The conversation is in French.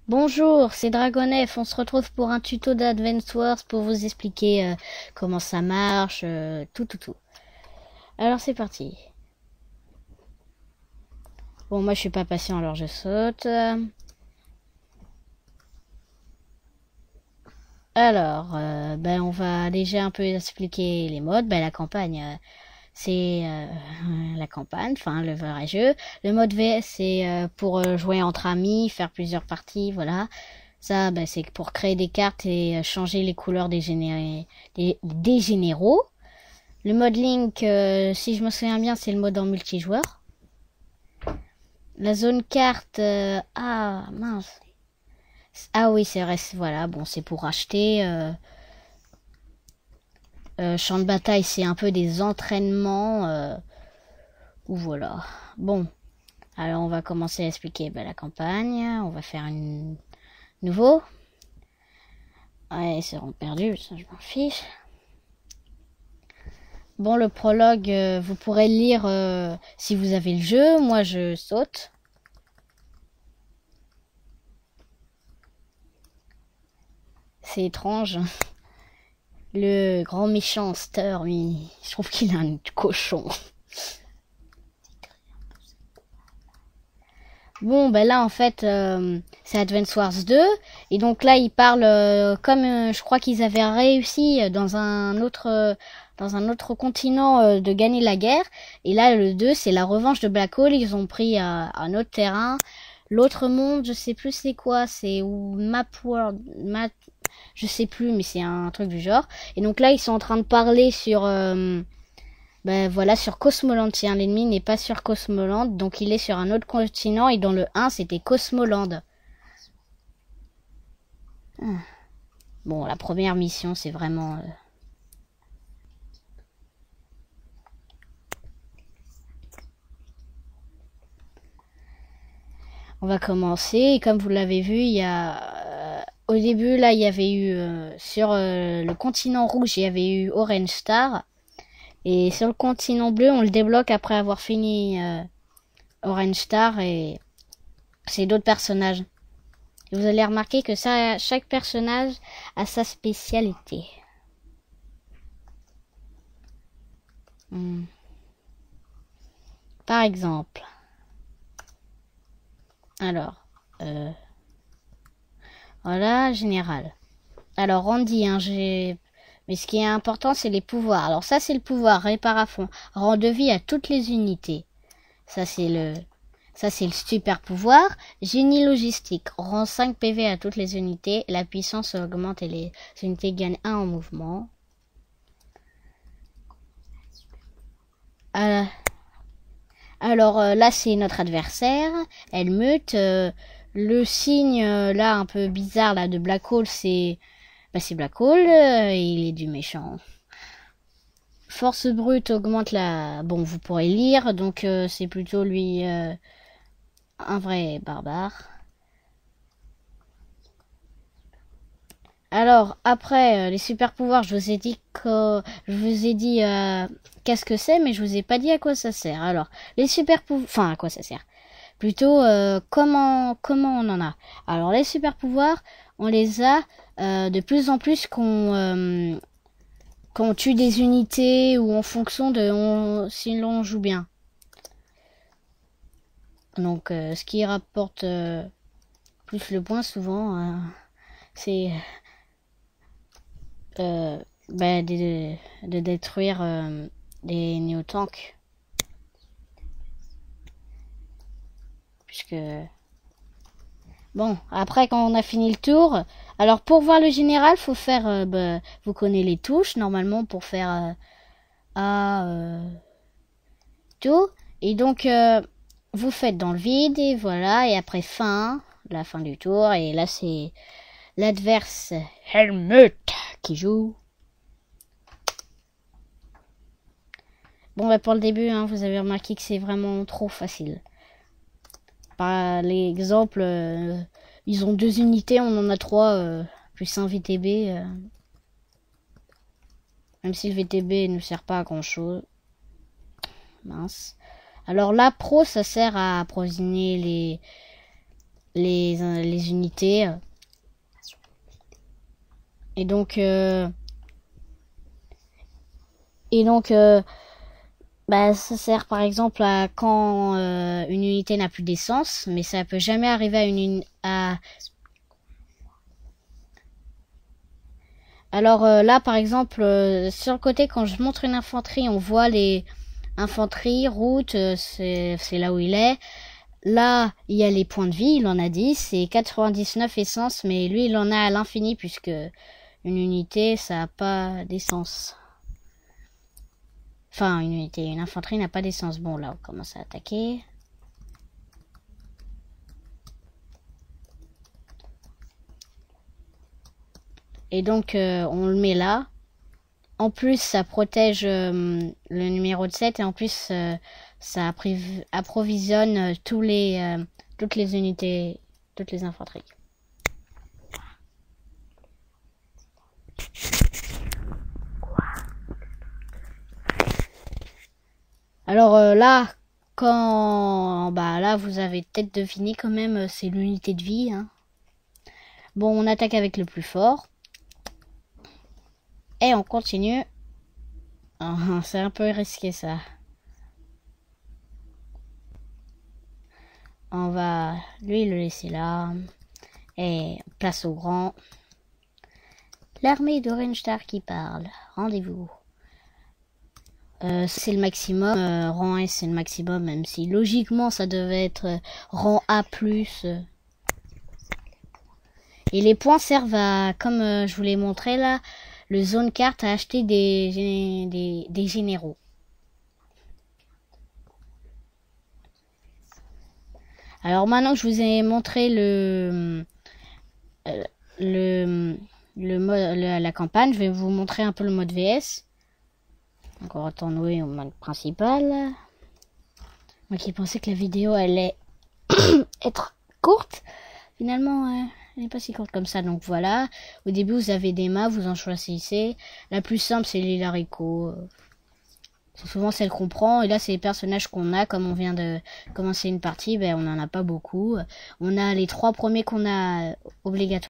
Bonjour, c'est Dragonef. On se retrouve pour un tuto d'Advance Wars pour vous expliquer comment ça marche, tout. Alors c'est parti. Bon, moi je suis pas patient, alors je saute. Alors, on va déjà un peu expliquer les modes. La campagne, c'est la campagne, enfin le vrai jeu. Le mode VS, c'est pour jouer entre amis, faire plusieurs parties, voilà. Ça, c'est pour créer des cartes et changer les couleurs des généraux. Le mode Link, si je me souviens bien, c'est le mode en multijoueur. La zone carte, ah mince. Ah oui, c'est vrai, voilà, bon, c'est pour acheter. Champ de bataille, c'est un peu des entraînements. Ou voilà. Bon, alors on va commencer à expliquer la campagne. On va faire un nouveau. Ouais, ils seront perdus, ça je m'en fiche. Bon, le prologue, vous pourrez le lire si vous avez le jeu. Moi, je saute. C'est étrange. Le grand méchant Stormy, je trouve qu'il a un cochon. Bon, là, en fait, c'est Advance Wars 2. Et donc là, il parle comme je crois qu'ils avaient réussi dans un autre continent de gagner la guerre. Et là, le 2, c'est la revanche de Black Hole. Ils ont pris un autre terrain. L'autre monde, je sais plus c'est quoi. C'est Map World. Je sais plus, mais c'est un truc du genre. Et donc là, ils sont en train de parler sur... voilà, sur Cosmoland. Tiens, l'ennemi n'est pas sur Cosmoland, donc il est sur un autre continent, et dans le 1, c'était Cosmoland. Bon, la première mission, c'est vraiment... On va commencer, et comme vous l'avez vu, il y a... au début, là, il y avait eu... sur le continent rouge, il y avait eu Orange Star. Et sur le continent bleu, on le débloque après avoir fini Orange Star, et c'est d'autres personnages. Et vous allez remarquer que ça, chaque personnage a sa spécialité. Par exemple, alors, voilà, général. Alors, Randy, mais ce qui est important, c'est les pouvoirs. Alors ça, c'est le pouvoir, répare à fond. Rend de vie à toutes les unités. Ça, c'est le super pouvoir. Génie logistique. Rend 5 PV à toutes les unités. La puissance augmente et les unités gagnent 1 en mouvement. Alors là, c'est notre adversaire. Elle mute. Le signe là un peu bizarre là de Black Hole, c'est Black Hole. Il est du méchant. Force brute augmente la... Bon, vous pourrez lire. Donc c'est plutôt lui un vrai barbare. Alors après les super pouvoirs, je vous ai dit qu'est-ce que c'est, mais je vous ai pas dit à quoi ça sert. Alors les super pouvoirs, enfin à quoi ça sert. Plutôt comment on en a. Alors les super pouvoirs, on les a de plus en plus quand on tue des unités ou en fonction de si l'on joue bien. Donc ce qui rapporte plus le point souvent, c'est de détruire des néotanks. Puisque... Bon, après quand on a fini le tour, alors pour voir le général, faut faire... vous connaissez les touches normalement pour faire tout. Et donc vous faites dans le vide et voilà. Et après la fin du tour. Et là c'est l'adverse Helmut qui joue. Bon, pour le début, hein, vous avez remarqué que c'est vraiment trop facile. Par l'exemple, ils ont 2 unités, on en a 3, plus un VTB. Même si le VTB ne sert pas à grand chose. Mince. Alors là, pro, ça sert à approvisionner les unités. Et donc bah, ça sert par exemple à quand une unité n'a plus d'essence, mais ça peut jamais arriver Alors là par exemple sur le côté, quand je montre une infanterie, on voit les infanteries, route, c'est là où il est. Là, il y a les points de vie, il en a 10 et 99 essence, mais lui il en a à l'infini puisque une unité ça a pas d'essence. Enfin, une infanterie n'a pas d'essence. Bon, là, on commence à attaquer. Et donc, on le met là. En plus, ça protège le numéro de 7. Et en plus, ça approvisionne toutes les unités, toutes les infanteries. Alors là, là vous avez peut-être deviné quand même, c'est l'unité de vie. Hein. Bon, on attaque avec le plus fort. Et on continue. C'est un peu risqué ça. On va lui le laisser là. Et place au grand. L'armée de Renstar qui parle. Rendez-vous. C'est le maximum, rang S c'est le maximum, même si logiquement ça devait être rang A+. Et les points servent à, comme je vous l'ai montré là, le zone carte à acheter des généraux. Alors maintenant que je vous ai montré la campagne, je vais vous montrer un peu le mode VS. Donc on retourne au mode principal. Moi qui pensais que la vidéo allait être courte, finalement elle n'est pas si courte comme ça. Donc voilà, au début vous avez des maps, vous en choisissez. La plus simple c'est l'île haricot. C'est souvent celle qu'on prend, et là c'est les personnages qu'on a. Comme on vient de commencer une partie, ben on n'en a pas beaucoup. On a les 3 premiers qu'on a obligatoires.